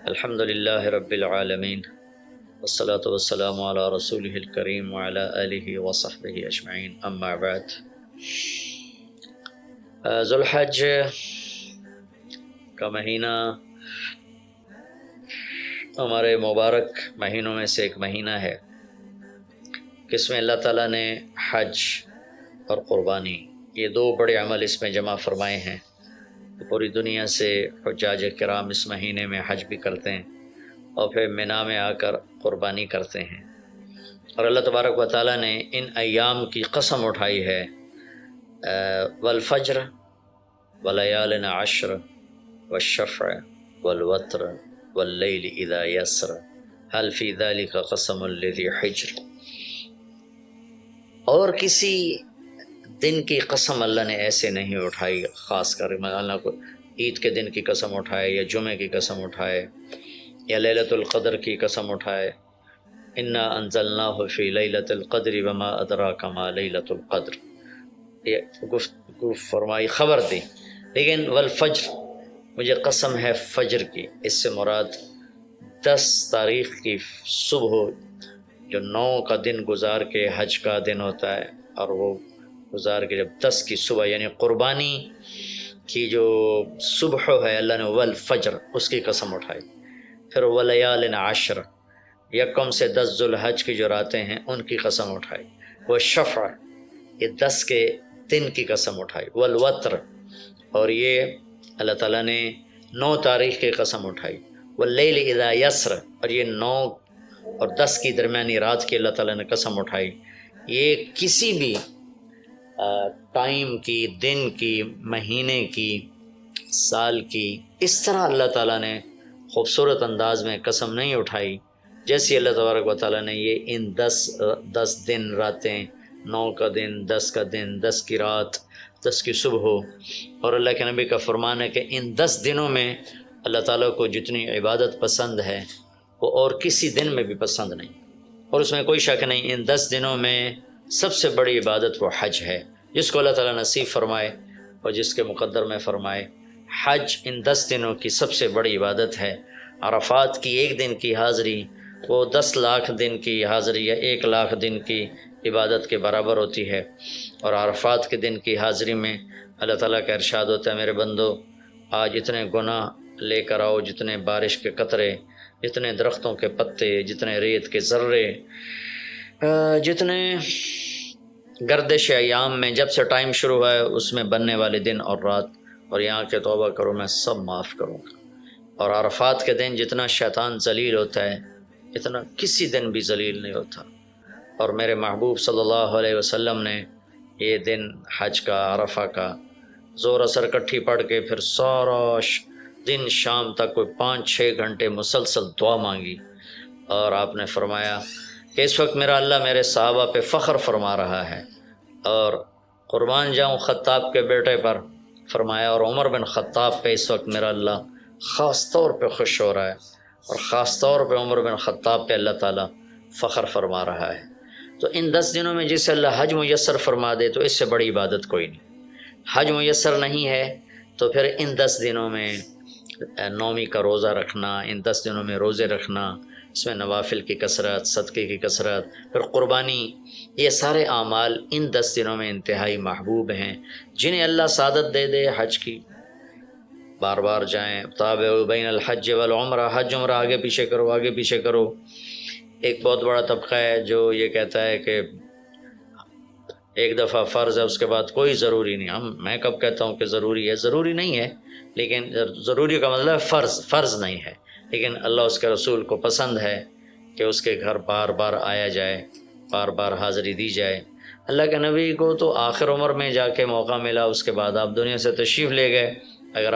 الحمد لله رب العالمين والصلاة والسلام على رسوله الكريم وعلى آله وصحبه أجمعين أما بعد ذوالحج کا مہینہ ہمارے مبارک مہینوں میں سے ایک مہینہ ہے کہ اس میں اللہ تعالیٰ نے حج اور قربانی یہ دو بڑے عمل اس میں جمع فرمائے ہیں۔ پوری دنیا سے حجاج کرام اس مہینے میں حج بھی کرتے ہیں اور پھر مینا میں آ کر قربانی کرتے ہیں، اور اللہ تبارک و تعالیٰ نے ان ایام کی قسم اٹھائی ہے، والفجر ولیال عشر والشفع والوتر واللیل اذا یسر هل فی ذلک قسم لذی حجر۔ اور کسی دن کی قسم اللہ نے ایسے نہیں اٹھائی، خاص کر اللہ کو عید کے دن کی قسم اٹھائے یا جمعے کی قسم اٹھائے یا لیلۃ القدر کی قسم اٹھائے، انا انزلناہ فی لیلۃ القدر وما ادراک ما لیلۃ القدر، یہ گفتگو فرمائی، خبر دی۔ لیکن والفجر، مجھے قسم ہے فجر کی، اس سے مراد 10 تاریخ کی صبح جو 9 کا دن گزار کے حج کا دن ہوتا ہے، اور وہ گزار کے جب 10 کی صبح یعنی قربانی کی جو صبح ہے، اللہ نے والفجر اس کی قسم اٹھائی۔ پھر ولیال عشر، یکم سے 10 ذوالحج کی جو راتیں ہیں ان کی قسم اٹھائی۔ وہ شفع، یہ 10 کے دن کی قسم اٹھائی۔ والوتر، اور یہ اللہ تعالیٰ نے 9 تاریخ کی قسم اٹھائی۔ واللیل اذا یسر، اور یہ 9 اور 10 کی درمیانی رات کی اللہ تعالیٰ نے قسم اٹھائی۔ یہ کسی بھی ٹائم کی، دن کی، مہینے کی، سال کی، اس طرح اللہ تعالیٰ نے خوبصورت انداز میں قسم نہیں اٹھائی جیسی اللہ تبارک و تعالیٰ نے یہ ان 10 دن راتیں، 9 کا دن، 10 کا دن، 10 کی رات، 10 کی صبح ہو۔ اور اللہ کے نبی کا فرمان ہے کہ ان 10 دنوں میں اللہ تعالیٰ کو جتنی عبادت پسند ہے وہ اور کسی دن میں بھی پسند نہیں، اور اس میں کوئی شک نہیں، ان 10 دنوں میں سب سے بڑی عبادت وہ حج ہے، جس کو اللہ تعالیٰ نصیب فرمائے اور جس کے مقدر میں فرمائے۔ حج ان 10 دنوں کی سب سے بڑی عبادت ہے۔ عرفات کی ایک دن کی حاضری وہ 10 لاکھ دن کی حاضری یا 1 لاکھ دن کی عبادت کے برابر ہوتی ہے، اور عرفات کے دن کی حاضری میں اللہ تعالیٰ کا ارشاد ہوتا ہے، میرے بندو آج اتنے گناہ لے کر آؤ، جتنے بارش کے قطرے، جتنے درختوں کے پتے، جتنے ریت کے ذرے، جتنے گردش ایام میں جب سے ٹائم شروع ہوا ہے اس میں بننے والے دن اور رات، اور یہاں کے توبہ کرو میں سب معاف کروں گا۔ اور عرفات کے دن جتنا شیطان ذلیل ہوتا ہے اتنا کسی دن بھی ذلیل نہیں ہوتا، اور میرے محبوب صلی اللہ علیہ وسلم نے یہ دن حج کا، عرفہ کا، زور اثر کٹھی پڑھ کے پھر سارا دن شام تک کوئی 5-6 گھنٹے مسلسل دعا مانگی، اور آپ نے فرمایا کہ اس وقت میرا اللہ میرے صحابہ پہ فخر فرما رہا ہے، اور قربان جاؤں خطاب کے بیٹے پر، فرمایا، اور عمر بن خطاب پہ اس وقت میرا اللہ خاص طور پہ خوش ہو رہا ہے، اور خاص طور پہ عمر بن خطاب پہ اللہ تعالیٰ فخر فرما رہا ہے۔ تو ان 10 دنوں میں جسے اللہ حج میسر فرما دے تو اس سے بڑی عبادت کوئی نہیں۔ حج میسر نہیں ہے تو پھر ان 10 دنوں میں نومی کا روزہ رکھنا، ان 10 دنوں میں روزے رکھنا، اس میں نوافل کی کثرت، صدقے کی کثرت، پھر قربانی، یہ سارے اعمال ان 10 دنوں میں انتہائی محبوب ہیں۔ جنہیں اللہ سعادت دے دے حج کی، بار بار جائیں، تابعوا بین الحج والعمرہ، حج عمرہ آگے پیچھے کرو، آگے پیچھے کرو۔ ایک بہت بڑا طبقہ ہے جو یہ کہتا ہے کہ ایک دفعہ فرض ہے اس کے بعد کوئی ضروری نہیں۔ میں کب کہتا ہوں کہ ضروری ہے؟ ضروری نہیں ہے، لیکن ضروری کا مطلب فرض نہیں ہے، لیکن اللہ اس کے رسول کو پسند ہے کہ اس کے گھر بار بار آیا جائے، بار بار حاضری دی جائے۔ اللہ کے نبی کو تو آخر عمر میں جا کے موقع ملا، اس کے بعد آپ دنیا سے تشریف لے گئے۔ اگر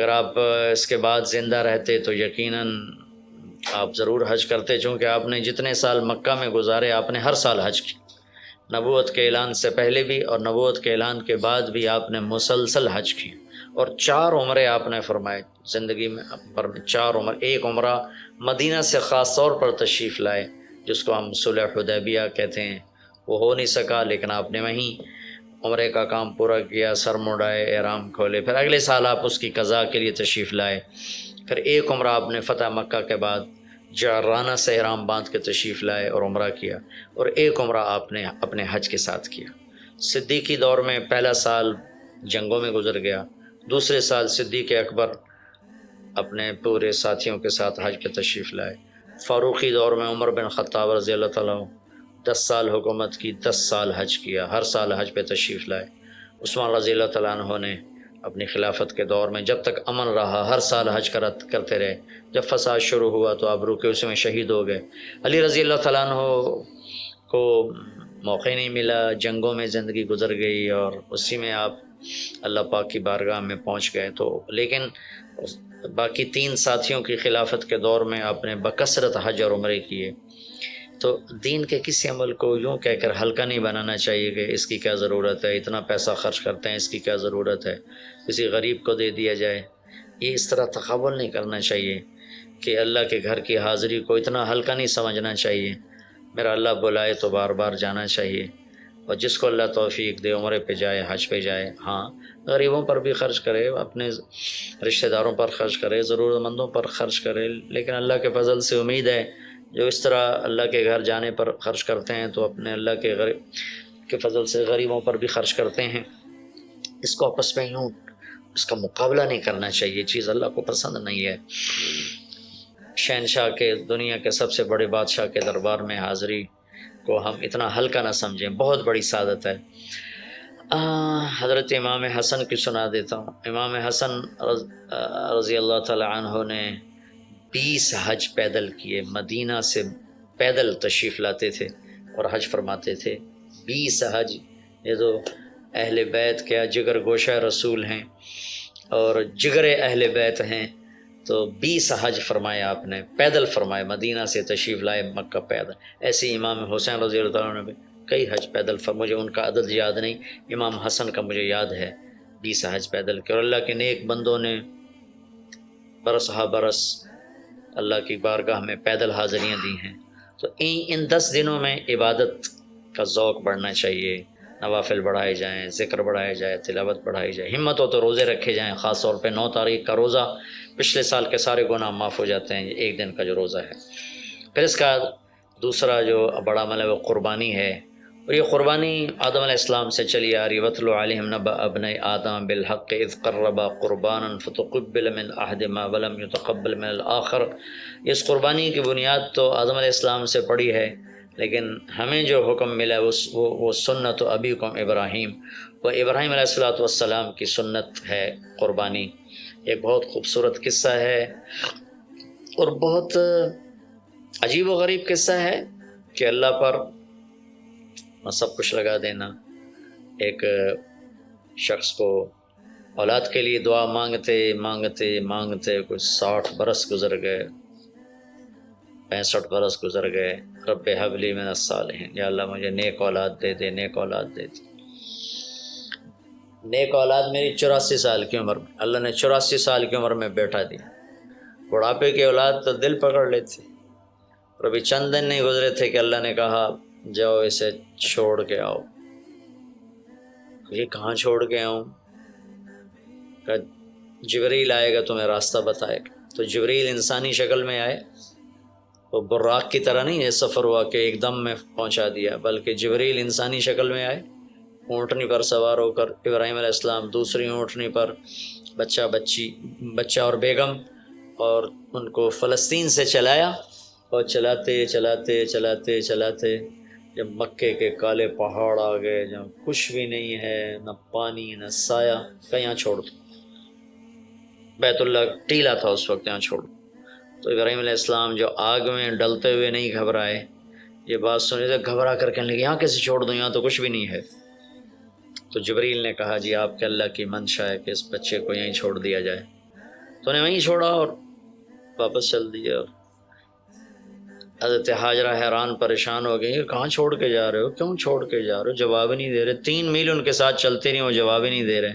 آپ اس کے بعد زندہ رہتے تو یقیناً آپ ضرور حج کرتے، چونکہ آپ نے جتنے سال مکہ میں گزارے آپ نے ہر سال حج کی، نبوت کے اعلان سے پہلے بھی اور نبوت کے اعلان کے بعد بھی آپ نے مسلسل حج کی، اور 4 عمرے آپ نے فرمائے زندگی میں، 4 عمر۔ ایک عمرہ مدینہ سے خاص طور پر تشریف لائے جس کو ہم صلح حدیبیہ کہتے ہیں، وہ ہو نہیں سکا، لیکن آپ نے وہیں عمرے کا کام پورا کیا، سر مڈائے، احرام کھولے، پھر اگلے سال آپ اس کی قضاء کے لیے تشریف لائے۔ پھر ایک عمرہ آپ نے فتح مکہ کے بعد جعرانہ سے احرام باندھ کے تشریف لائے اور عمرہ کیا، اور ایک عمرہ آپ نے اپنے حج کے ساتھ کیا۔ صدیقی دور میں پہلا سال جنگوں میں گزر گیا، دوسرے سال صدیق اکبر اپنے پورے ساتھیوں کے ساتھ حج پہ تشریف لائے۔ فاروقی دور میں عمر بن خطاب رضی اللہ تعالیٰ 10 سال حکومت کی، 10 سال حج کیا، ہر سال حج پہ تشریف لائے۔ عثمان رضی اللہ تعالیٰ عنہ نے اپنی خلافت کے دور میں جب تک امن رہا ہر سال حج کرتے رہے، جب فساد شروع ہوا تو آپ رکے، اس میں شہید ہو گئے۔ علی رضی اللہ تعالیٰ عنہ کو موقع نہیں ملا، جنگوں میں زندگی گزر گئی، اور اسی میں آپ اللہ پاک کی بارگاہ میں پہنچ گئے۔ تو لیکن باقی 3 ساتھیوں کی خلافت کے دور میں آپ نے بکثرت حج اور عمرے کیے۔ تو دین کے کسی عمل کو یوں کہہ کر ہلکا نہیں بنانا چاہیے کہ اس کی کیا ضرورت ہے، اتنا پیسہ خرچ کرتے ہیں، اس کی کیا ضرورت ہے، کسی غریب کو دے دیا جائے۔ یہ اس طرح تقابل نہیں کرنا چاہیے کہ اللہ کے گھر کی حاضری کو اتنا ہلکا نہیں سمجھنا چاہیے۔ میرا اللہ بلائے تو بار بار جانا چاہیے، اور جس کو اللہ توفیق دے عمرے پہ جائے، حج پہ جائے۔ ہاں، غریبوں پر بھی خرچ کرے، اپنے رشتہ داروں پر خرچ کرے، ضرورت مندوں پر خرچ کرے، لیکن اللہ کے فضل سے امید ہے جو اس طرح اللہ کے گھر جانے پر خرچ کرتے ہیں تو اپنے اللہ کے فضل سے غریبوں پر بھی خرچ کرتے ہیں۔ اس کو آپس میں یوں اس کا مقابلہ نہیں کرنا چاہیے، یہ چیز اللہ کو پسند نہیں ہے۔ شہنشاہ کے، دنیا کے سب سے بڑے بادشاہ کے دربار میں حاضری کو ہم اتنا ہلکا نہ سمجھیں، بہت بڑی سعادت ہے۔ حضرت امام حسن کی سنا دیتا ہوں۔ امام حسن رضی اللہ تعالی عنہ نے 20 حج پیدل کیے، مدینہ سے پیدل تشریف لاتے تھے اور حج فرماتے تھے۔ 20 حج، یہ تو اہل بیت کیا جگر گوشہ رسول ہیں اور جگر اہل بیت ہیں، تو 20 حج فرمائے آپ نے، پیدل فرمائے، مدینہ سے تشریف لائے مکہ پیدل۔ ایسے ہی امام حسین رضی اللہ عنہ نے بھی کئی حج پیدل مجھے ان کا عدد یاد نہیں، امام حسن کا مجھے یاد ہے 20 حج پیدل کے، اور اللہ کے نیک بندوں نے برس ہا برس اللہ کی بارگاہ میں پیدل حاضریاں دی ہیں۔ تو ان 10 دنوں میں عبادت کا ذوق بڑھنا چاہیے، نوافل بڑھائے جائیں، ذکر بڑھائے جائے، تلاوت بڑھائی جائے، ہمت ہو تو روزے رکھے جائیں، خاص طور پہ 9 تاریخ کا روزہ پچھلے سال کے سارے گناہ معاف ہو جاتے ہیں، ایک دن کا جو روزہ ہے۔ پھر اس کا دوسرا جو بڑا عمل ہے وہ قربانی ہے، اور یہ قربانی آدم علیہ السلام سے چلی آ رہی۔ وَاتْلُ عَلَيْهِمْ نَبَأَ ابْنَيْ آدَمَ بِالْحَقِّ إِذْ قَرَّبَا قُرْبَانًا فَتُقُبِّلَ مِنْ أَحَدِهِمَا وَلَمْ يُتَقَبَّلْ مِنَ الْآخَرِ۔ اس قربانی کی بنیاد تو آدم علیہ السلام سے پڑی ہے، لیکن ہمیں جو حکم ملا ہے وہ سنت ابیکم ابراہیم، وہ ابراہیم علیہ السلام کی سنت ہے قربانی۔ ایک بہت خوبصورت قصہ ہے اور بہت عجیب و غریب قصہ ہے کہ اللہ پر سب کچھ لگا دینا۔ ایک شخص کو اولاد کے لیے دعا مانگتے مانگتے مانگتے کچھ 60 برس گزر گئے، 65 برس گزر گئے۔ رب ہب لی من الصالحین، یا اللہ مجھے نیک اولاد دے دے، نیک اولاد دے دے۔ نیک اولاد میری 84 سال کی عمر میں، اللہ نے 84 سال کی عمر میں بیٹا دیا۔ بڑھاپے کی اولاد تو دل پکڑ لیتی، اور ابھی چند دن نہیں گزرے تھے کہ اللہ نے کہا جاؤ اسے چھوڑ کے آؤ۔ یہ کہاں چھوڑ کے آؤں؟ کہ جبریل آئے گا تمہیں راستہ بتائے گا۔ تو جبریل انسانی شکل میں آئے، وہ براق کی طرح نہیں یہ سفر ہوا کہ ایک دم میں پہنچا دیا، بلکہ جبریل انسانی شکل میں آئے، اونٹنی پر سوار ہو کر، ابراہیم علیہ السلام دوسری اونٹنی پر، بچہ اور بیگم، اور ان کو فلسطین سے چلایا، اور چلاتے چلاتے چلاتے چلاتے جب مکے کے کالے پہاڑ آ گئے جہاں کچھ بھی نہیں ہے، نہ پانی نہ سایہ، کہ یہاں چھوڑ دو۔ بیت اللہ ٹیلا تھا اس وقت، یہاں چھوڑ دو۔ تو ابراہیم علیہ السلام جو آگ میں ڈلتے ہوئے نہیں گھبرائے، یہ بات سنی تو گھبرا کر کہنے لگے یہاں کیسے چھوڑ دوں، یہاں تو کچھ بھی نہیں ہے۔ تو جبریل نے کہا جی آپ کے اللہ کی منشا ہے کہ اس بچے کو یہیں چھوڑ دیا جائے۔ تو نے وہیں چھوڑا اور واپس چل دیا۔ حضرت ہاجرہ حیران پریشان ہو گئی، کہاں چھوڑ کے جا رہے ہو، کیوں چھوڑ کے جا رہے ہو؟ جواب نہیں دے رہے۔ 3 میل ان کے ساتھ چلتے رہے، وہ جواب ہی نہیں دے رہے۔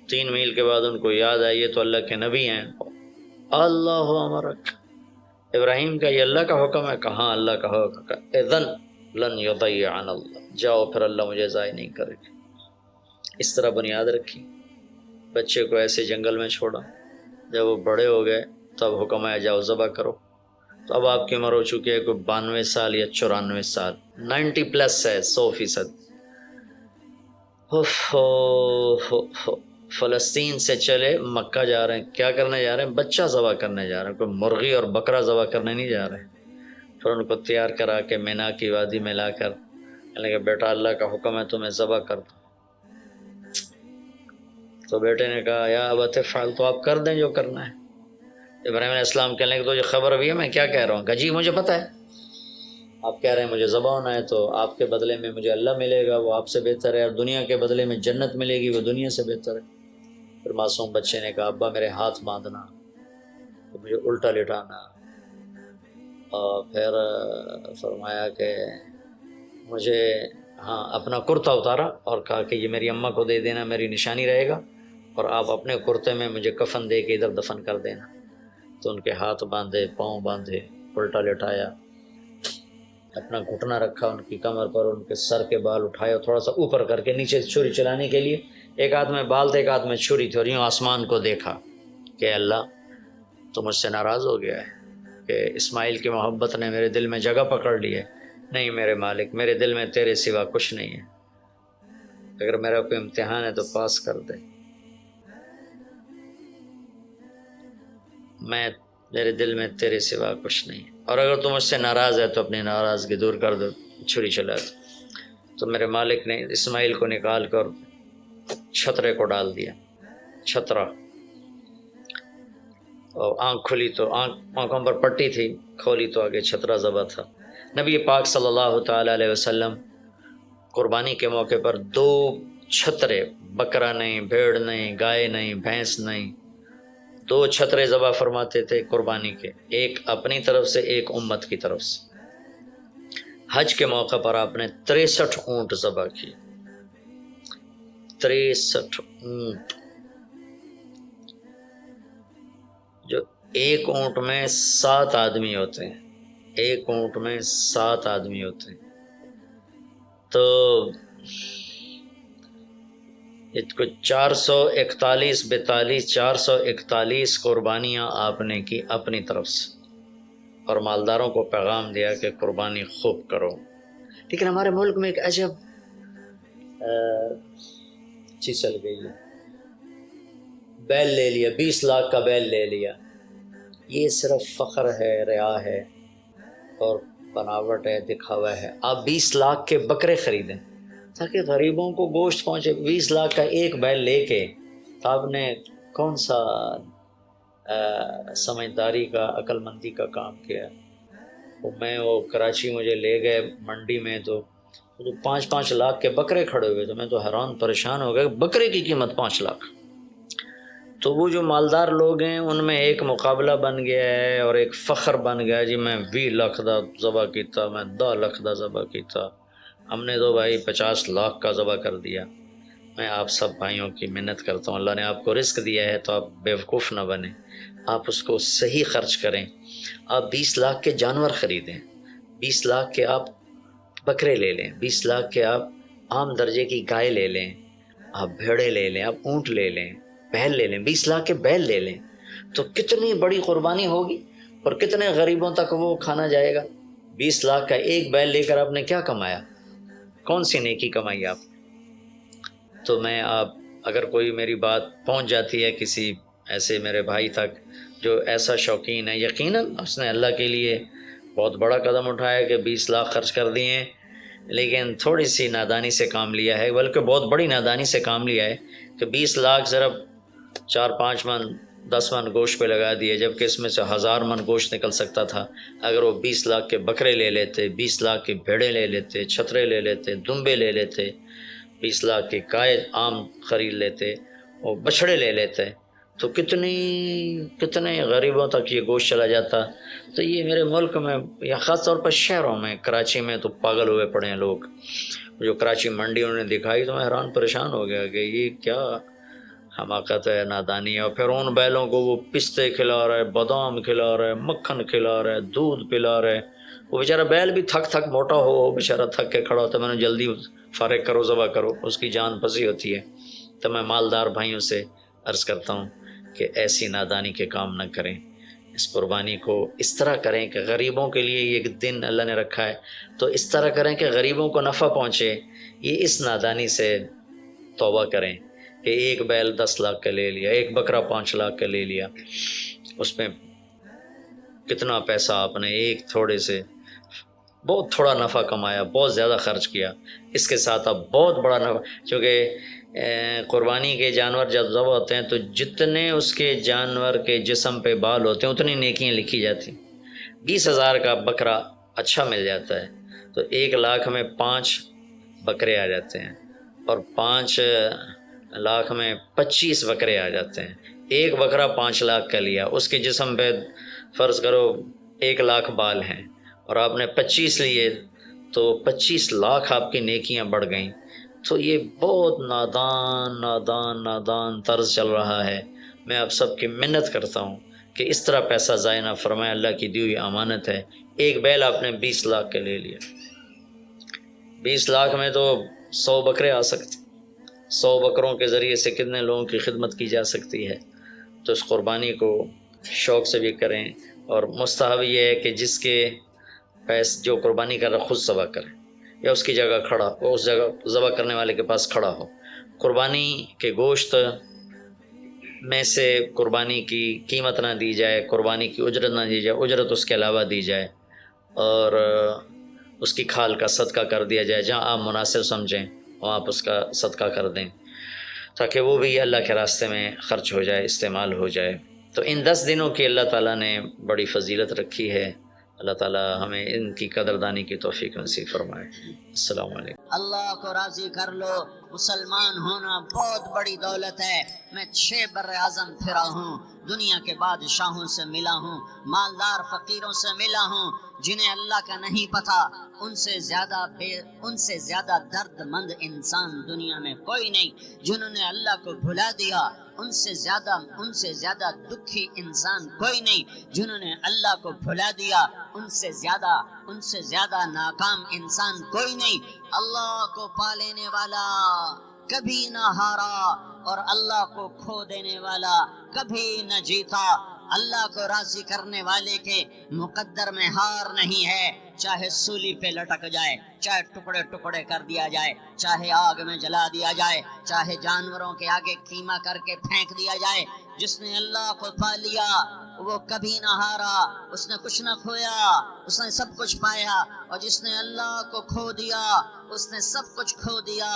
3 میل کے بعد ان کو یاد آئی یہ تو اللہ کے نبی ہیں۔ اللہ امرک، ابراہیم کا یہ اللہ کا حکم ہے؟ کہاں اللہ کا حکم؟ اذن لن یضیعنا اللہ، جاؤ پھر اللہ مجھے ضائع نہیں کرے گا۔ اس طرح بنیاد رکھی، بچے کو ایسے جنگل میں چھوڑا۔ جب وہ بڑے ہو گئے تو اب حکم آیا جاؤ ذبح کرو. تو اب آپ کی عمر ہو چکی ہے کوئی 92 سال یا 94 سال، 90 پلس ہے، 100%. فلسطین سے چلے مکہ جا رہے ہیں، کیا کرنے جا رہے ہیں؟ بچہ ذبح کرنے جا رہے ہیں، کوئی مرغی اور بکرا ذبح کرنے نہیں جا رہے ہیں. پھر ان کو تیار کرا کے مینا کی وادی میں لا کر کہنے لگے بیٹا اللہ کا حکم ہے تمہیں ذبح کر دو. تو بیٹے نے کہا یا ابت افعل، تو آپ کر دیں جو کرنا ہے. ابراہیم علیہ السلام کہنے لگے تو یہ خبر بھی ہے میں کیا کہہ رہا ہوں؟ کہا جی مجھے پتہ ہے، آپ کہہ رہے ہیں مجھے ذبح ہونا ہے تو آپ کے بدلے میں مجھے اللہ ملے گا، وہ آپ سے بہتر ہے، اور دنیا کے بدلے میں جنت ملے گی، وہ دنیا سے بہتر ہے. پھر معصوم بچے نے کہا ابا میرے ہاتھ باندھنا، تو مجھے الٹا لٹانا، اور پھر فرمایا کہ مجھے اپنا کرتا اتارا اور کہا کہ یہ میری اماں کو دے دینا، میری نشانی رہے گا، اور آپ اپنے کرتے میں مجھے کفن دے کے ادھر دفن کر دینا. تو ان کے ہاتھ باندھے، پاؤں باندھے، الٹا لٹایا، اپنا گھٹنا رکھا ان کی کمر پر، ان کے سر کے بال اٹھائے اور تھوڑا سا اوپر کر کے نیچے چھری چلانے کے لیے ایک ہاتھ میں بال تھے ایک ہاتھ میں چھری تھی، اور یوں آسمان کو دیکھا کہ اللہ تو مجھ سے ناراض ہو گیا ہے کہ اسماعیل کی محبت نے میرے دل میں جگہ پکڑ لی ہے. نہیں میرے مالک، میرے دل میں تیرے سوا کچھ نہیں ہے، اگر میرا کوئی امتحان ہے تو پاس کر دے. میرے دل میں تیرے سوا کچھ نہیں ہے، اور اگر تو مجھ سے ناراض ہے تو اپنی ناراضگی دور کر دو، چھری چلا دو. تو میرے مالک نے اسماعیل کو نکال کر چھترے کو ڈال دیا، چھترا، اور آنکھ کھلی تو آنکھوں پر پٹی تھی، کھولی تو آگے چھترا ذبح تھا. نبی پاک صلی اللہ تعالی علیہ وسلم قربانی کے موقع پر 2 چھترے، بکرا نہیں، بھیڑ نہیں، گائے نہیں، بھینس نہیں، 2 چھترے ذبح فرماتے تھے قربانی کے، ایک اپنی طرف سے ایک امت کی طرف سے. حج کے موقع پر آپ نے 63 اونٹ ذبح کیے، 63 اونٹ، جو ایک اونٹ میں 7 آدمی ہوتے ہیں، ایک اونٹ میں 7 آدمی ہوتے ہیں. تو کو 441 441 قربانیاں آپ نے کی اپنی طرف سے، اور مالداروں کو پیغام دیا کہ قربانی خوب کرو. لیکن ہمارے ملک میں ایک عجب چیز چل گئی ہے، بیل لے لیا، 20 لاکھ کا بیل لے لیا. یہ صرف فخر ہے، ریا ہے اور بناوٹ ہے، دکھاوا ہے. آپ 20 لاکھ کے بکرے خریدیں تاکہ غریبوں کو گوشت پہنچے. 20 لاکھ کا ایک بیل لے کے تو آپ نے کون سا سمجھداری کا، عقل مندی کا کام کیا. وہ کراچی مجھے لے گئے منڈی میں، تو 5 لاکھ کے بکرے کھڑے ہوئے، تو میں تو حیران پریشان ہو گیا، بکرے کی قیمت 5 لاکھ. تو وہ جو مالدار لوگ ہیں ان میں ایک مقابلہ بن گیا ہے اور ایک فخر بن گیا، جی میں 20 لاکھ دا ذبح کیتا، میں 10 لاکھ دا ذبح کیتا، ہم نے تو بھائی 50 لاکھ کا ذبح کر دیا. میں آپ سب بھائیوں کی منت کرتا ہوں، اللہ نے آپ کو رزق دیا ہے تو آپ بیوقوف نہ بنیں، آپ اس کو صحیح خرچ کریں. آپ 20 لاکھ کے جانور خریدیں، 20 لاکھ کے آپ بکرے لے لیں، 20 لاکھ کے آپ عام درجے کی گائے لے لیں، آپ بھیڑے لے لیں، آپ اونٹ لے لیں، بیل لے لیں، 20 لاکھ کے بیل لے لیں، تو کتنی بڑی قربانی ہوگی اور کتنے غریبوں تک وہ کھانا جائے گا. 20 لاکھ کا ایک بیل لے کر آپ نے کیا کمایا؟ کون سی نیکی کمائی آپ؟ تو میں اگر کوئی میری بات پہنچ جاتی ہے کسی ایسے میرے بھائی تک جو ایسا شوقین ہے، یقیناً اس نے اللہ کے لیے بہت بڑا قدم اٹھایا کہ 20 لاکھ خرچ کر دیے ہیں، لیکن تھوڑی سی نادانی سے کام لیا ہے، بلکہ بہت بڑی نادانی سے کام لیا ہے کہ 20 لاکھ صرف 4-5 من 10 من گوشت پہ لگا دیے، جبکہ اس میں سے 1000 من گوشت نکل سکتا تھا. اگر وہ 20 لاکھ کے بکرے لے لیتے، 20 لاکھ کے بھیڑے لے لیتے، چھترے لے لیتے، دمبے لے لیتے، 20 لاکھ کے گائے عام خرید لیتے اور بچھڑے لے لیتے، تو کتنے غریبوں تک یہ گوشت چلا جاتا. تو یہ میرے ملک میں یا خاص طور پر شہروں میں، کراچی میں تو پاگل ہوئے پڑے ہیں لوگ. جو کراچی منڈی انہوں نے دکھائی تو میں حیران پریشان ہو گیا کہ یہ کیا حماقت ہے، نادانی ہے. اور پھر ان بیلوں کو وہ پستے کھلا رہے، بادام کھلا رہے، مکھن کھلا رہے، دودھ پلا رہے. وہ بیچارہ بیل بھی تھک موٹا ہو، بیچارہ تھک کے کھڑا ہوتا ہے، میں نے جلدی فارغ کرو، ذبح کرو، اس کی جان پسی ہوتی ہے. تو میں مالدار بھائیوں سے عرض کرتا ہوں کہ ایسی نادانی کے کام نہ کریں. اس قربانی کو اس طرح کریں کہ غریبوں کے لیے یہ دن اللہ نے رکھا ہے تو اس طرح کریں کہ غریبوں کو نفع پہنچے. یہ اس نادانی سے توبہ کریں کہ ایک بیل 10 لاکھ کا لے لیا، ایک بکرا 5 لاکھ کا لے لیا، اس میں کتنا پیسہ آپ نے ایک تھوڑے سے بہت تھوڑا نفع کمایا، بہت زیادہ خرچ کیا. اس کے ساتھ اب بہت بڑا نفع، چونکہ قربانی کے جانور جب ذبح ہوتے ہیں تو جتنے اس کے جانور کے جسم پہ بال ہوتے ہیں اتنی نیکیاں لکھی جاتی. 20,000 کا بکرا اچھا مل جاتا ہے تو 1 لاکھ میں 5 بکرے آ جاتے ہیں، اور 5 لاکھ میں 25 بکرے آ جاتے ہیں. ایک بکرا 5 لاکھ کا لیا، اس کے جسم پہ فرض کرو 1 لاکھ بال ہیں اور آپ نے 25 لیے تو 25 لاکھ آپ کی نیکیاں بڑھ گئیں. تو یہ بہت نادان طرز چل رہا ہے. میں آپ سب کی منت کرتا ہوں کہ اس طرح پیسہ ضائع نہ فرمائے، اللہ کی دی ہوئی امانت ہے. ایک بیل آپ نے 20 لاکھ کے لے لیا، 20 لاکھ میں تو 100 بکرے آ سکتے، 100 بکروں کے ذریعے سے کتنے لوگوں کی خدمت کی جا سکتی ہے. تو اس قربانی کو شوق سے بھی کریں، اور مستحب یہ ہے کہ جس کے جو قربانی کر رہا خود ذبح کرے یا اس کی جگہ کھڑا ہو، اس جگہ ذبح کرنے والے کے پاس کھڑا ہو. قربانی کے گوشت میں سے قربانی کی قیمت نہ دی جائے، قربانی کی اجرت نہ دی جائے، اجرت اس کے علاوہ دی جائے، اور اس کی کھال کا صدقہ کر دیا جائے. جہاں آپ مناسب سمجھیں وہاں آپ اس کا صدقہ کر دیں تاکہ وہ بھی اللہ کے راستے میں خرچ ہو جائے، استعمال ہو جائے. تو ان 10 دنوں کی اللہ تعالیٰ نے بڑی فضیلت رکھی ہے. اللہ تعالیٰ ہمیں ان کی قدردانی کی توفیق نصیب فرمائے. السلام علیکم. اللہ کو راضی کر لو. مسلمان ہونا بہت بڑی دولت ہے. میں 6 بر اعظم پھرا ہوں، دنیا کے بادشاہوں سے ملا ہوں، مالدار فقیروں سے ملا ہوں. جنہیں اللہ کا نہیں پتا ان سے زیادہ درد مند انسان دنیا میں کوئی نہیں. جنہوں نے اللہ کو بھلا دیا ان سے زیادہ دکھی انسان کوئی نہیں. جنہوں نے اللہ کو بھلا دیا ان سے زیادہ ناکام انسان کوئی نہیں. اللہ کو پا لینے والا کبھی نہ ہارا، اور اللہ کو کھو دینے والا کبھی نہ جیتا. اللہ کو راضی کرنے والے کے مقدر میں ہار نہیں ہے. چاہے سولی پہ لٹک جائے، چاہے ٹکڑے ٹکڑے کر دیا جائے، چاہے آگ میں جلا دیا جائے، چاہے جانوروں کے آگے قیمہ کر کے پھینک دیا جائے. جس نے اللہ کو پا لیا وہ کبھی نہ ہارا، اس نے کچھ نہ کھویا، اس نے سب کچھ پایا. اور جس نے اللہ کو کھو دیا اس نے سب کچھ کھو دیا،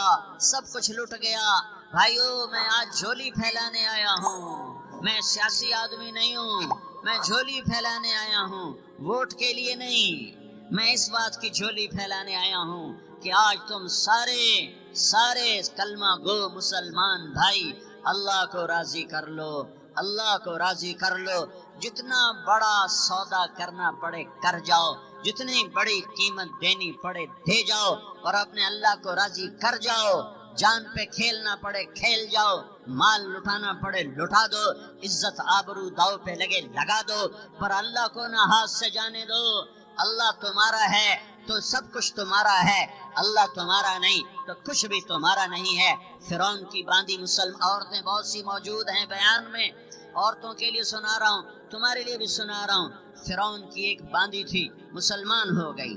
سب کچھ لٹ گیا. بھائیو، میں آج جھولی پھیلانے آیا ہوں. میں سیاسی آدمی نہیں ہوں، میں جھولی پھیلانے آیا ہوں، ووٹ کے لیے نہیں. میں اس بات کی جھولی پھیلانے آیا ہوں کہ آج تم سارے کلمہ گو مسلمان بھائی اللہ کو راضی کر لو، اللہ کو راضی کر لو. جتنا بڑا سودا کرنا پڑے کر جاؤ، جتنی بڑی قیمت دینی پڑے دے جاؤ، اور اپنے اللہ کو راضی کر جاؤ. جان پہ کھیلنا پڑے کھیل جاؤ، مال لٹانا پڑے لٹا دو، عزت آبرو داؤ پہ لگے لگا دو، پر اللہ کو نہ ہاتھ سے جانے دو. اللہ تمہارا ہے تو سب کچھ تمہارا ہے، اللہ تمہارا نہیں تو کچھ بھی تمہارا نہیں ہے. فرعون کی باندھی مسلم عورتیں بہت سی موجود ہیں بیان میں، عورتوں کے لیے سنا رہا ہوں، تمہارے لیے بھی سنا رہا ہوں. فرعون کی ایک باندھی تھی، مسلمان ہو گئی.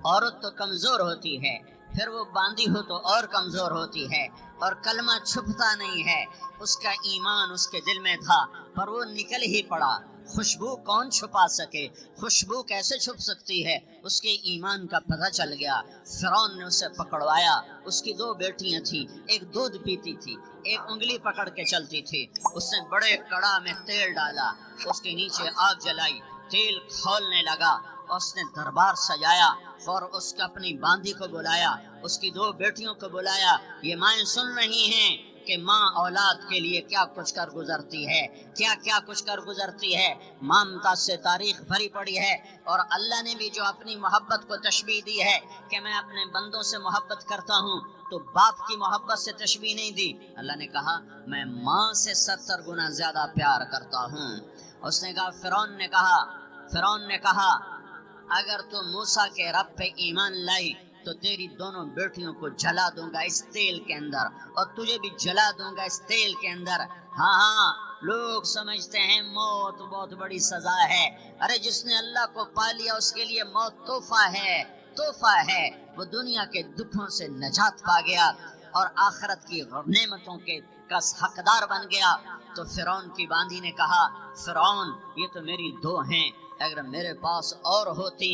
عورت تو کمزور ہوتی ہے، پھر وہ باندھی ہو تو اور کمزور ہوتی ہے، اور کلمہ چھپتا نہیں ہے. اس کا ایمان اس کے دل میں تھا پر وہ نکل ہی پڑا. خوشبو کون چھپا سکے، خوشبو کیسے چھپ سکتی ہے؟ اس کے ایمان کا پتہ چل گیا. فرعون نے اسے پکڑوایا. اس کی 2 بیٹیاں تھیں، ایک دودھ پیتی تھی، ایک انگلی پکڑ کے چلتی تھی. اس نے بڑے کڑا میں تیل ڈالا، اس کے نیچے آگ جلائی، تیل کھولنے لگا. اس نے دربار سجایا اور اس کا اپنی باندھی کو بلایا، اس کی 2 بیٹیوں کو بلایا. یہ مائیں سن رہی ہیں کہ ماں اولاد کے لیے کیا کچھ کر گزرتی ہے، کیا کچھ کر گزرتی ہے. ممتا سے تاریخ بھری پڑی ہے. اور اللہ نے بھی جو اپنی محبت کو تشبیہ دی ہے کہ میں اپنے بندوں سے محبت کرتا ہوں، تو باپ کی محبت سے تشبیہ نہیں دی. اللہ نے کہا میں ماں سے 70 گنا زیادہ پیار کرتا ہوں. اس نے کہا فرعون نے کہا اگر تو موسیٰ کے رب پہ ایمان لائی تو تیری دونوں بیٹیوں کو جلا دوں گا اس تیل کے اندر، اور تجھے بھی جلا دوں گا اس تیل کے اندر. ہاں لوگ سمجھتے ہیں موت بہت بڑی سزا ہے. ارے جس نے اللہ کو پا لیا اس کے لیے موت تحفہ ہے، تحفہ ہے. وہ دنیا کے دکھوں سے نجات پا گیا اور آخرت کی نعمتوں کے کا حقدار بن گیا. تو فرعون کی باندھی نے کہا فرعون یہ تو میری 2 ہیں، اگر میرے پاس اور ہوتی،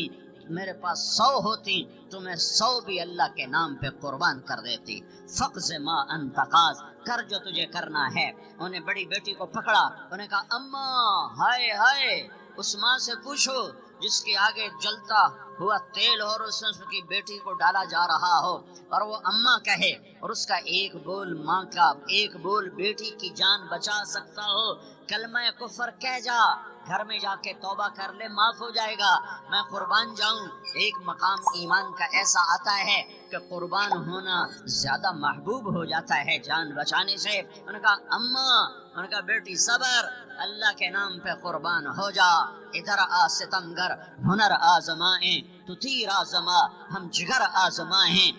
میرے پاس 100 ہوتی تو میں 100 بھی اللہ کے نام پہ قربان کر دیتی. فقض ما انت قاض، کر جو تجھے کرنا ہے. انہیں بڑی بیٹی کو پکڑا، انہیں کہا اماں ہائے ہائے، اس ماں سے پوچھو جس کے آگے جلتا ہوا تیل اور اس کی بیٹی کو ڈالا جا رہا ہو اور وہ اماں کہے اور اس کا ایک بول ماں کا، ایک بول بیٹی کی جان بچا سکتا ہو. کلمہ کفر کہہ جا، گھر میں جا کے توبہ کر لے، معاف ہو جائے گا. میں قربان جاؤں. ایک مقام ایمان کا ایسا آتا ہے کہ قربان ہونا زیادہ محبوب ہو جاتا ہے جان بچانے سے. ان کا اماں، ان کا بیٹی صبر، اللہ کے نام پہ قربان ہو جا. ادھر آ ستمگر، ہنر آزمائیں تو تیر آزما، ہم جگر آزمائیں.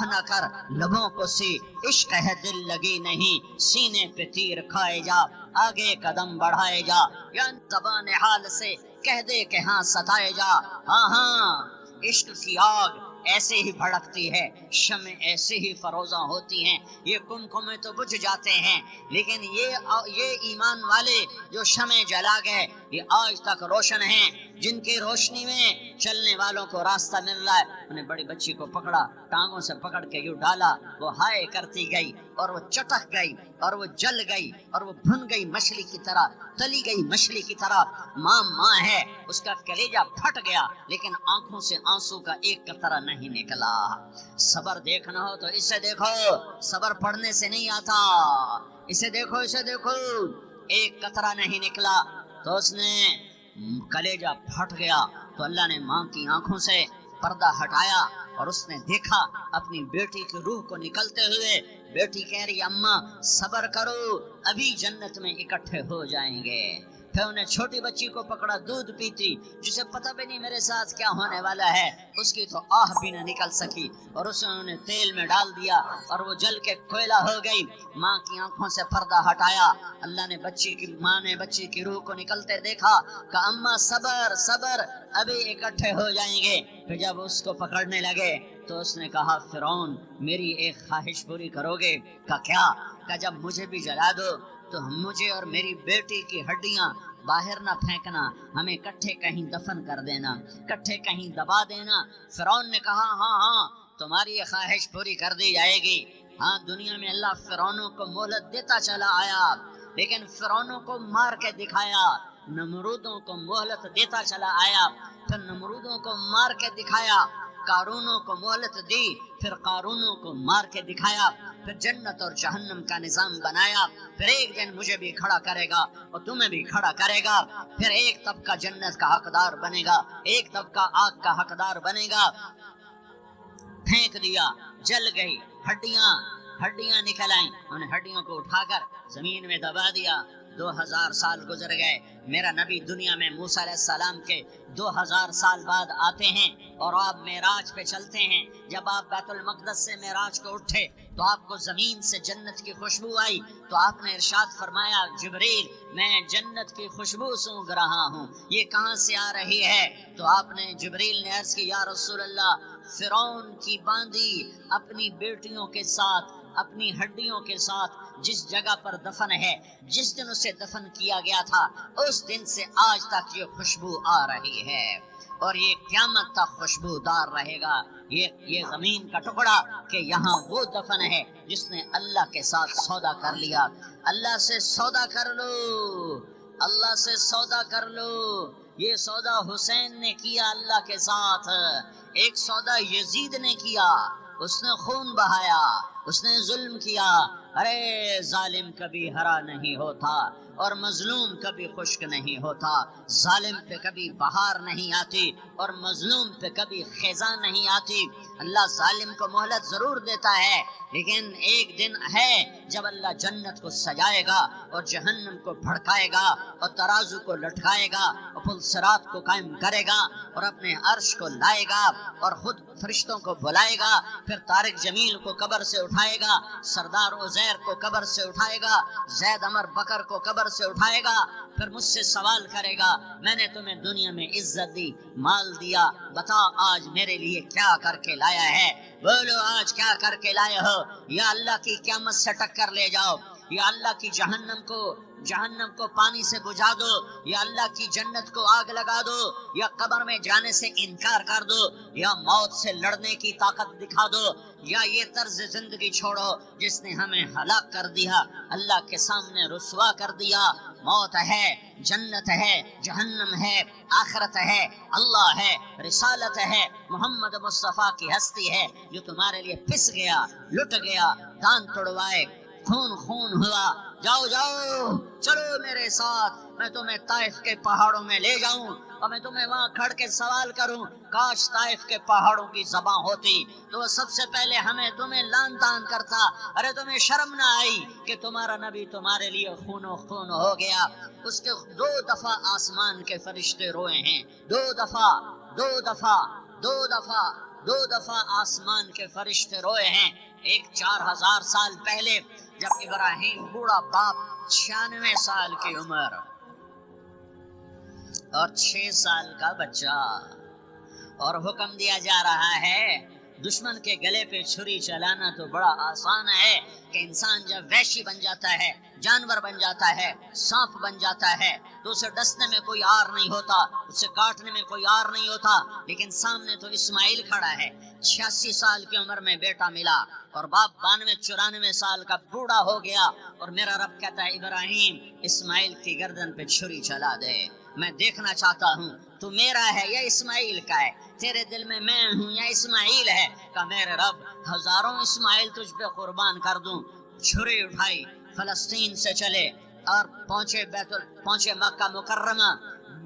نہ کر لبوں کو سی، عشق ہے دل لگی نہیں، سینے پہ تیر کھائے جا، آگے قدم بڑھائے جا. یا زبان حال سے کہہ دے کہ ہاں ستائے جا. ہاں ہاں عشق کی آگ ایسے ہی بھڑکتی ہے، شمع ایسے ہی فروزاں ہوتی ہیں. یہ کمکمے تو بجھ جاتے ہیں، لیکن یہ ایمان والے جو شمع جلا گئے یہ آج تک روشن ہیں، جن کی روشنی میں چلنے والوں کو راستہ مل رہا ہے. انہیں بڑی بچی کو پکڑا، ٹانگوں سے پکڑ کے یوں ڈالا، وہ ہائے کرتی گئی اور وہ چٹک گئی اور وہ جل گئی اور وہ بھن گئی مچھلی کی طرح، تلی گئی مچھلی کی طرح. ماں ہے، اس کا کلیجہ پھٹ گیا لیکن آنکھوں سے آنسو کا ایک قطرہ نہیں نکلا. صبر دیکھنا ہو تو اسے دیکھو، صبر پڑھنے سے نہیں آتا. اسے دیکھو، اسے دیکھو، ایک قطرہ نہیں نکلا تو اس نے کلیجہ پھٹ گیا. تو اللہ نے ماں کی آنکھوں سے پردہ ہٹایا اور اس نے دیکھا اپنی بیٹی کی روح کو نکلتے ہوئے. بیٹی کہہ رہی اماں صبر کرو، ابھی جنت میں اکٹھے ہو جائیں گے. پھر انہیں چھوٹی بچی کو پکڑا، دودھ پیتی، جسے پتہ بھی نہیں میرے ساتھ کیا ہونے والا ہے. اس کی تو آہ بھی نہ نکل سکی اور اسے انہوں نے تیل میں ڈال دیا اور وہ جل کے کوئلہ ہو گئی. ماں کی آنکھوں سے پردہ ہٹایا. اللہ نے ماں نے بچی کی روح کو نکلتے دیکھا کہ اماں صبر صبر، ابھی اکٹھے ہو جائیں گے. پھر جب اس کو پکڑنے لگے تو اس نے کہا فرعون میری ایک خواہش پوری کرو گے؟ کہ کیا؟ کہ جب مجھے بھی جلا دو تو مجھے اور میری بیٹی کی ہڈیاں باہر نہ پھینکنا، ہمیں کٹھے کہیں دفن کر دینا، کٹھے کہیں دبا دینا. فرعون نے کہا ہاں ہاں تمہاری یہ خواہش پوری کر دی جائے گی. ہاں دنیا میں اللہ فرعونوں کو مہلت دیتا چلا آیا، لیکن فرعونوں کو مار کے دکھایا. نمرودوں کو مہلت دیتا چلا آیا، پھر نمرودوں کو مار کے دکھایا. قارونوں کو مہلت دی، پھر قارونوں کو مار کے دکھایا. پھر جنت اور جہنم کا نظام بنایا. پھر ایک دن مجھے بھی کھڑا کرے گا اور تمہیں بھی کھڑا کرے گا. پھر ایک طبقہ جنت کا حقدار بنے گا، ایک طبقہ آگ کا حقدار بنے گا. پھینک دیا، جل گئی، ہڈیاں نکل آئیں. انہیں ہڈیوں کو اٹھا کر زمین میں دبا دیا. 2000 سال گزر گئے. میرا نبی دنیا میں موسیٰ علیہ السلام کے 2000 سال بعد آتے ہیں اور آپ معراج پہ چلتے ہیں. جب آپ بیت المقدس سے معراج کو اٹھے تو آپ کو زمین سے جنت کی خوشبو آئی. تو آپ نے ارشاد فرمایا جبریل میں جنت کی خوشبو سونگھ رہا ہوں، یہ کہاں سے آ رہی ہے؟ تو آپ نے جبریل نے عرض کی یا رسول اللہ فرعون کی باندھی اپنی بیٹیوں کے ساتھ، اپنی ہڈیوں کے ساتھ جس جگہ پر دفن ہے، جس دن اسے دفن کیا گیا تھا اس دن سے آج تک یہ خوشبو آ رہی ہے اور یہ قیامت تک خوشبودار رہے گا. یہ زمین کا ٹکڑا کہ یہاں وہ دفن ہے جس نے اللہ کے ساتھ سودا کر لیا. اللہ سے سودا کر لو، اللہ سے سودا کر لو. یہ سودا حسین نے کیا اللہ کے ساتھ. ایک سودا یزید نے کیا، اس نے خون بہایا، اس نے ظلم کیا. ارے ظالم کبھی ہرا نہیں ہوتا اور مظلوم کبھی خشک نہیں ہوتا. ظالم پہ کبھی بہار نہیں آتی اور مظلوم پہ کبھی خزاں نہیں آتی. اللہ ظالم کو مہلت ضرور دیتا ہے، لیکن ایک دن ہے جب اللہ جنت کو سجائے گا اور جہنم کو بھڑکائے گا اور ترازو کو لٹکائے گا اور پل صراط کو قائم کرے گا اور اپنے عرش کو لائے گا اور خود فرشتوں کو بلائے گا. پھر طارق جمیل کو قبر سے اٹھائے گا، سردار عزیر کو قبر سے اٹھائے گا، زید عمر بکر کو قبر سے اٹھائے گا، پھر مجھ سے سوال کرے گا میں نے تمہیں دنیا میں عزت دی، مال دیا، بتا آج میرے لیے کیا کر کے لایا ہے؟ بولو آج کیا کر کے لائے ہو؟ یا اللہ کی قیامت سے ٹکر لے جاؤ، یا اللہ کی جہنم کو پانی سے بجھا دو، یا اللہ کی جنت کو آگ لگا دو، یا قبر میں جانے سے انکار کر دو، یا موت سے لڑنے کی طاقت دکھا دو، یا یہ طرز زندگی چھوڑو جس نے ہمیں ہلاک کر دیا، اللہ کے سامنے رسوا کر دیا۔ موت ہے، جنت ہے، جہنم ہے، آخرت ہے، اللہ ہے، رسالت ہے، محمد مصطفیٰ کی ہستی ہے جو تمہارے لیے پس گیا، لٹ گیا، دان توڑوائے، خون ہوا۔ جاؤ جاؤ چلو میرے ساتھ، میں تمہیں طائف کے پہاڑوں میں لے جاؤں اور میں تمہیں وہاں کھڑ کے سوال کروں، کاش طائف کے پہاڑوں کی زبان ہوتی تو وہ سب سے پہلے تمہیں لان تان کرتا۔ ارے تمہیں شرم نہ آئی کہ تمہارا نبی تمہارے لیے خون و خون ہو گیا؟ اس کے 2 دفعہ آسمان کے فرشتے روئے ہیں، 2 دفعہ آسمان کے فرشتے روئے ہیں۔ ایک 4000 سال پہلے جب ابراہیم بوڑھا باپ، 96 سال کی عمر اور 6 سال کا بچہ، اور حکم دیا جا رہا ہے دشمن کے گلے پہ چھری چلانا تو بڑا آسان ہے کہ انسان جب وحشی بن جاتا ہے، جانور بن جاتا ہے، سانپ بن جاتا ہے تو اسے ڈسنے میں کوئی آر نہیں ہوتا، اسے کاٹنے میں کوئی آر نہیں ہوتا، لیکن سامنے تو اسماعیل کھڑا ہے، 86 سال کی عمر میں بیٹا ملا اور باپ 92-94 سال کا بوڑھا ہو گیا، اور میرا رب کہتا ہے ابراہیم اسماعیل کی گردن پہ چھری چلا دے، میں دیکھنا چاہتا ہوں تو میرا ہے یا اسماعیل کا ہے، تیرے دل میں میں ہوں یا اسماعیل ہے؟ کہ میرے رب ہزاروں اسماعیل تجھ پہ قربان کر دوں۔ چھری اٹھائی، فلسطین سے چلے اور پہنچے مکہ مکرمہ،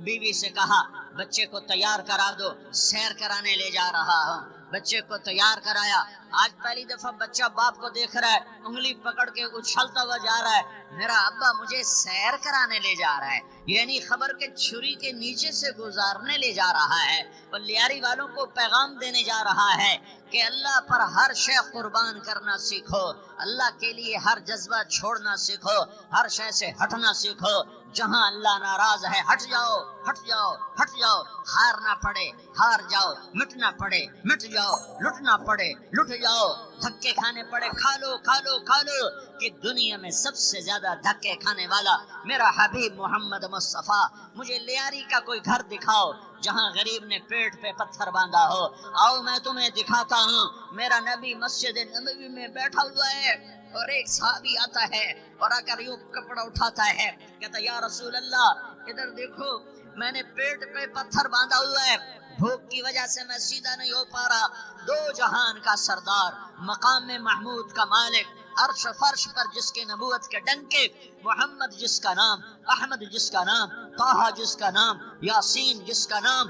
بیوی سے کہا بچے کو تیار کرا دو، سیر کرانے لے جا رہا ہوں، بچے کو تیار کرایا۔ آج پہلی دفعہ بچہ باپ کو دیکھ رہا ہے، انگلی پکڑ کے اچھلتا ہوا جا رہا ہے، میرا ابا مجھے سیر کرانے لے جا رہا ہے، یعنی خبر کے چھری کے نیچے سے گزارنے لے جا رہا ہے، اور لیاری والوں کو پیغام دینے جا رہا ہے کہ اللہ پر ہر شے قربان کرنا سیکھو، اللہ کے لیے ہر جذبہ چھوڑنا سیکھو، ہر شے سے ہٹنا سیکھو، جہاں اللہ ناراض ہے ہٹ جاؤ، ہٹ جاؤ، ہٹ جاؤ، ہارنا پڑے ہار جاؤ، مٹنا پڑے مٹ جاؤ، لٹنا پڑے لٹ جاؤ، دھکے کھانے پڑے کھا لو کھا لو کھا لو، کہ دنیا میں سب سے زیادہ دھکے کھانے والا میرا حبیب محمد مصطفیٰ۔ مجھے لیاری کا کوئی گھر دکھاؤ جہاں غریب نے پیٹ پہ پتھر باندھا ہو، آؤ میں تمہیں دکھاتا ہوں۔ میرا نبی مسجد نبوی میں بیٹھا ہوا ہے اور ایک صحابی آتا ہے اور آ کر یوں کپڑا اٹھاتا ہے، کہتا یا رسول اللہ ادھر دیکھو، میں نے پیٹ پہ پتھر باندھا ہوا ہے، بھوک کی وجہ سے میں سیدھا نہیں ہو پا رہا، 2 جہان کا سردار، مقام محمود کا مالک، عرش فرش پر جس کے نبوت کے ڈنکے، محمد جس کا نام، احمد جس کا نام، طٰہٰ جس کا نام، یاسین جس کا نام،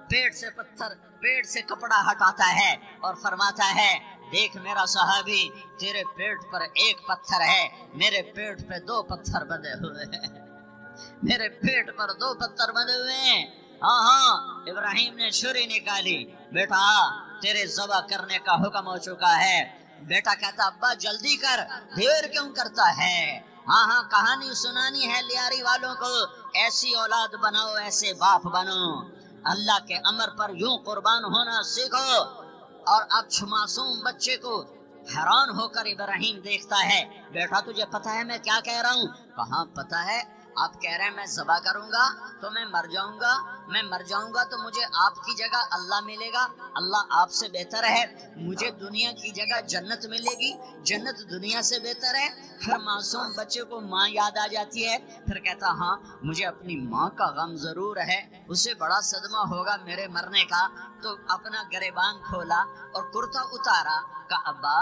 پیٹ سے کپڑا ہٹاتا ہے اور فرماتا ہے دیکھ میرا صحابی، تیرے پیٹ پر 1 پتھر ہے، میرے پیٹ پہ 2 پتھر بندھے ہوئے ہیں، میرے پیٹ پر 2 پتھر بندھے ہوئے ہیں۔ ہاں ابراہیم نے چھری نکالی، بیٹا تیرے ذبح کرنے کا حکم ہو چکا ہے۔ بیٹا کہتا ابا جلدی کر، دیر کیوں کرتا ہے؟ ہاں کہانی سنانی ہے لیاری والوں کو، ایسی اولاد بناؤ، ایسے باپ بنو، اللہ کے امر پر یوں قربان ہونا سیکھو۔ اور اب معصوم بچے کو حیران ہو کر ابراہیم دیکھتا ہے، بیٹا تجھے پتا ہے میں کیا کہہ رہا ہوں؟ کہاں پتا ہے، آپ کہہ رہے ہیں میں ذبح کروں گا تو میں مر جاؤں گا تو مجھے آپ کی جگہ اللہ ملے گا، اللہ آپ سے بہتر ہے، مجھے دنیا کی جگہ جنت ملے گی، جنت دنیا سے بہتر ہے۔ پھر معصوم بچے کو ماں یاد آ جاتی ہے، پھر کہتا ہاں مجھے اپنی ماں کا غم ضرور ہے، اسے بڑا صدمہ ہوگا میرے مرنے کا، تو اپنا گریبان کھولا اور کرتا اتارا، کہا ابا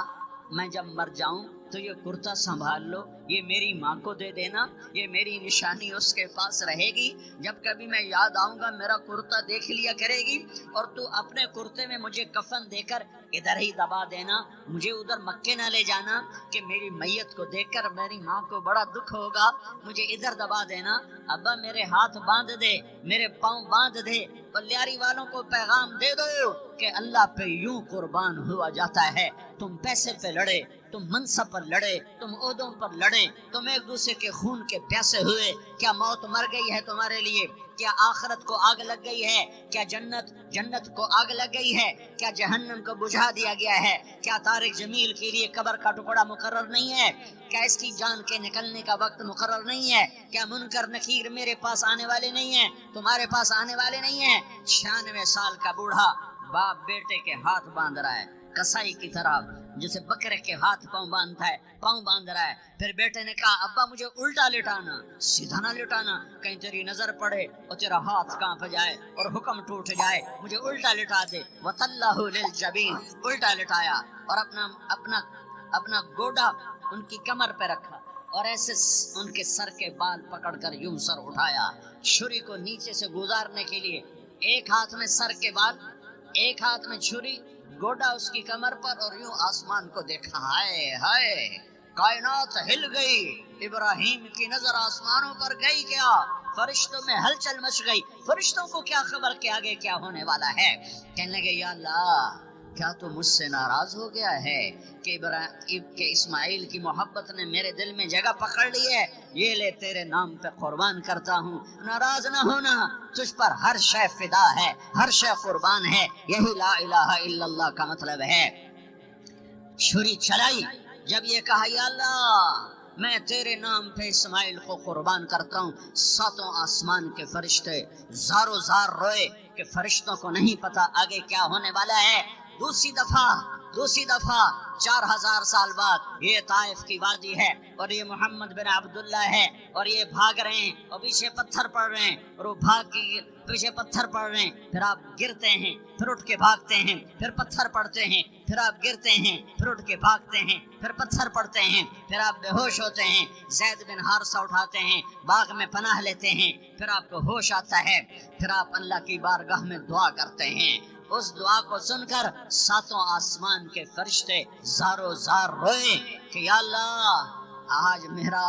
میں جب مر جاؤں تو یہ کرتا سنبھال لو، یہ میری ماں کو دے دینا، یہ میری نشانی اس کے پاس رہے گی، جب کبھی میں یاد آؤں گا میرا کرتا دیکھ لیا کرے گی، اور تو اپنے کرتے میں مجھے کفن دے کر ادھر ہی دبا دینا، مجھے ادھر مکے نہ لے جانا کہ میری میت کو دیکھ کر میری ماں کو بڑا دکھ ہوگا، مجھے ادھر دبا دینا۔ ابا میرے ہاتھ باندھ دے، میرے پاؤں باندھ دے، اور لیاری والوں کو پیغام دے دو کہ اللہ پہ یوں قربان ہوا جاتا ہے۔ تم پیسے پہ لڑے، تم منصب پر لڑے، تم عہدوں پر لڑے، تم ایک دوسرے کے خون کے پیاسے ہوئے، کیا موت مر گئی ہے تمہارے لیے؟ کیا آخرت کو آگ لگ گئی ہے؟ کیا جنت کو آگ لگ گئی ہے؟ کیا جہنم کو بجھا دیا گیا ہے؟ کیا طارق جمیل کے لیے قبر کا ٹکڑا مقرر نہیں ہے؟ کیا اس کی جان کے نکلنے کا وقت مقرر نہیں ہے؟ کیا منکر نکیر میرے پاس آنے والے نہیں ہیں، تمہارے پاس آنے والے نہیں ہیں؟ 96 سال کا بوڑھا باپ بیٹے کے ہاتھ باندھ رہا ہے کسائی کی طرح، جسے بکرے کے ہاتھ پاؤں باندھ رہا ہے۔ پھر بیٹے نے کہا ابا مجھے الٹا لٹانا، سیدھا نہ لٹانا، کہیں تیری نظر پڑے اور تیرا ہاتھ کانپ جائے اور حکم ٹوٹ جائے، مجھے الٹا لٹا دے۔ وَتَلَّهُ لِلْجَبِينِ، الٹا لٹایا اور اپنا گوڈا ان کی کمر پہ رکھا اور ایسے ان کے سر کے بال پکڑ کر یوں سر اٹھایا، چھری کو نیچے سے گزارنے کے لیے، ایک ہاتھ میں سر کے بال، ایک ہاتھ میں چھری، گوڈا اس کی کمر پر، اور یوں آسمان کو دیکھا۔ ہائے ہائے، کائنات ہل گئی، ابراہیم کی نظر آسمانوں پر گئی، کیا فرشتوں میں ہلچل مچ گئی۔ فرشتوں کو کیا خبر کہ آگے کیا ہونے والا ہے؟ کہنے لگے یا اللہ، کیا تو مجھ سے ناراض ہو گیا ہے کہ اسماعیل کی محبت نے میرے دل میں جگہ پکڑ لی ہے؟ یہ لے تیرے نام پہ قربان کرتا ہوں، ناراض نہ ہونا، تجھ پر ہر شے فدا ہے، ہر شے قربان ہے، یہی لا الہ الا اللہ کا مطلب ہے۔ چھری چلائی، جب یہ کہا یا اللہ میں تیرے نام پہ اسماعیل کو قربان کرتا ہوں، ساتوں آسمان کے فرشتے زارو زار روئے کہ فرشتوں کو نہیں پتا آگے کیا ہونے والا ہے۔ دوسری دفعہ 4000 سال بعد یہ طائف کی وادی ہے اور یہ محمد بن عبداللہ ہے اور یہ بھاگ رہے ہیں اور پیچھے پتھر پڑ رہے ہیں، اور وہ بھاگ کے پیچھے پتھر پڑ رہے ہیں، پھر آپ گرتے ہیں، پھر اٹھ کے بھاگتے ہیں، پھر پتھر پڑتے ہیں، پھر آپ گرتے ہیں، پھر اٹھ کے بھاگتے ہیں، پھر پتھر پڑتے ہیں، پھر آپ بے ہوش ہوتے ہیں، زید بن حارثہ اٹھاتے ہیں، باغ میں پناہ لیتے ہیں، پھر آپ کو ہوش آتا ہے، پھر آپ اللہ کی بارگاہ میں دعا کرتے ہیں۔ اس دعا کو سن کر ساتوں آسمان کے فرشتے زارو زار روئے کہ یا اللہ آج میرا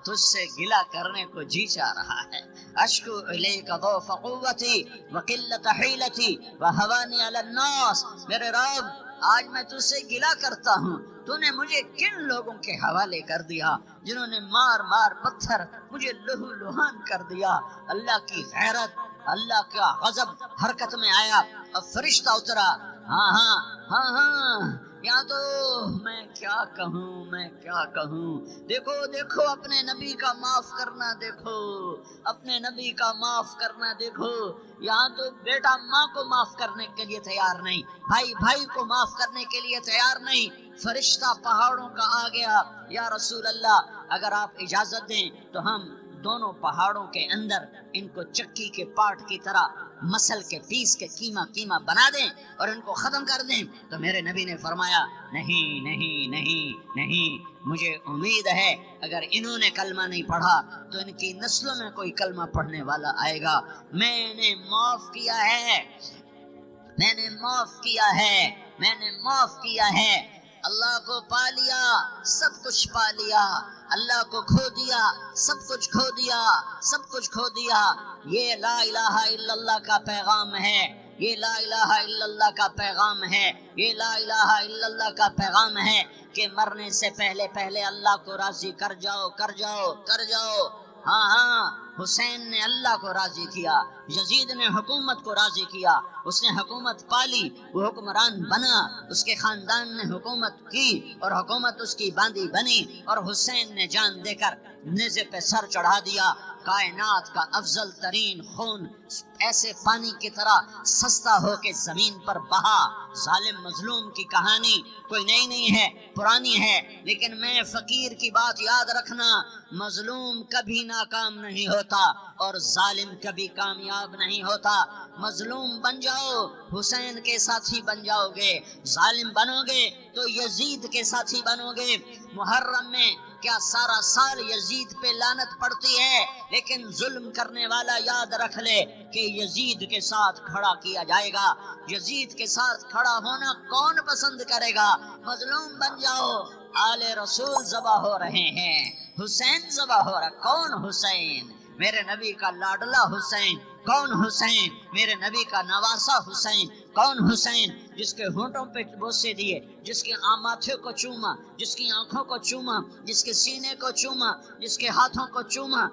تجھ سے گلہ کرنے کو جی چاہ رہا ہے۔ اشکو الیک ضعف قوتی وقلت حیلتی وہوانی علی الناس، میرے رب آج میں تجھ سے گلہ کرتا ہوں، تو نے مجھے کن لوگوں کے حوالے کر دیا جنہوں نے مار مار پتھر مجھے لہو لہان کر دیا۔ اللہ کی غیرت، اللہ کا غضب حرکت میں آیا اور فرشتہ اترا۔ ہاں یا تو میں کیا کہوں، دیکھو اپنے نبی کا معاف کرنا، اپنے نبی کا معاف کرنا دیکھو۔ یہاں تو بیٹا ماں کو معاف کرنے کے لیے تیار نہیں، بھائی کو معاف کرنے کے لیے تیار نہیں۔ فرشتہ پہاڑوں کا آ گیا، یا رسول اللہ اگر آپ اجازت دیں تو ہم دونوں پہاڑوں کے اندر ان کو چکی کے پاٹ کی طرح مسل کے پیس کے کیما بنا دیں اور ان کو ختم کر دیں۔ تو میرے نبی نے فرمایا نہیں، مجھے امید ہے اگر انہوں نے کلمہ نہیں پڑھا تو ان کی نسلوں میں کوئی کلمہ پڑھنے والا آئے گا۔ میں نے معاف کیا ہے، اللہ کو پا لیا، سب کچھ پا لیا، اللہ کو کھو دیا، سب کچھ کھو دیا۔ یہ لا الہ الا اللہ کا پیغام ہے، یہ لا الہ الا اللہ کا پیغام ہے، یہ لا الہ الا اللہ کا پیغام ہے کہ مرنے سے پہلے اللہ کو راضی کر جاؤ۔ ہاں حسین نے اللہ کو راضی کیا، یزید نے حکومت کو راضی کیا، اس نے حکومت پالی، وہ حکمران بنا، اس کے خاندان نے حکومت کی اور حکومت اس کی باندھی بنی، اور حسین نے جان دے کر نیزے پہ سر چڑھا دیا۔ کائنات کا افضل ترین خون ایسے پانی کی طرح سستا ہو کے زمین پر بہا۔ ظالم مظلوم کی کہانی کوئی نئی نہیں ہے، پرانی ہے، لیکن میں فقیر کی بات یاد رکھنا، مظلوم کبھی ناکام نہیں ہوتا اور ظالم کبھی کامیاب نہیں ہوتا۔ مظلوم بن جاؤ حسین کے ساتھی بن جاؤ گے، ظالم بنو گے تو یزید کے ساتھی بنو گے۔ محرم میں کیا سارا سال یزید پہ لعنت پڑتی ہے، لیکن ظلم کرنے والا یاد رکھ لے کہ یزید کے ساتھ کھڑا کیا جائے گا۔ یزید کے ساتھ کھڑا ہونا کون پسند کرے گا؟ مظلوم بن جاؤ۔ آل رسول ذبح ہو رہے ہیں، حسین ذبح ہو رہا، کون حسین؟ میرے نبی کا لاڈلا حسین کون حسین؟ میرے نبی کا نواسا حسین کون حسین؟ جس کے ہونٹوں پہ بوسے دیے، جس کے ماتھے کو چوما، جس کی آنکھوں کو چوما، جس کے سینے کو چوما، جس کے ہاتھوں کو چوما۔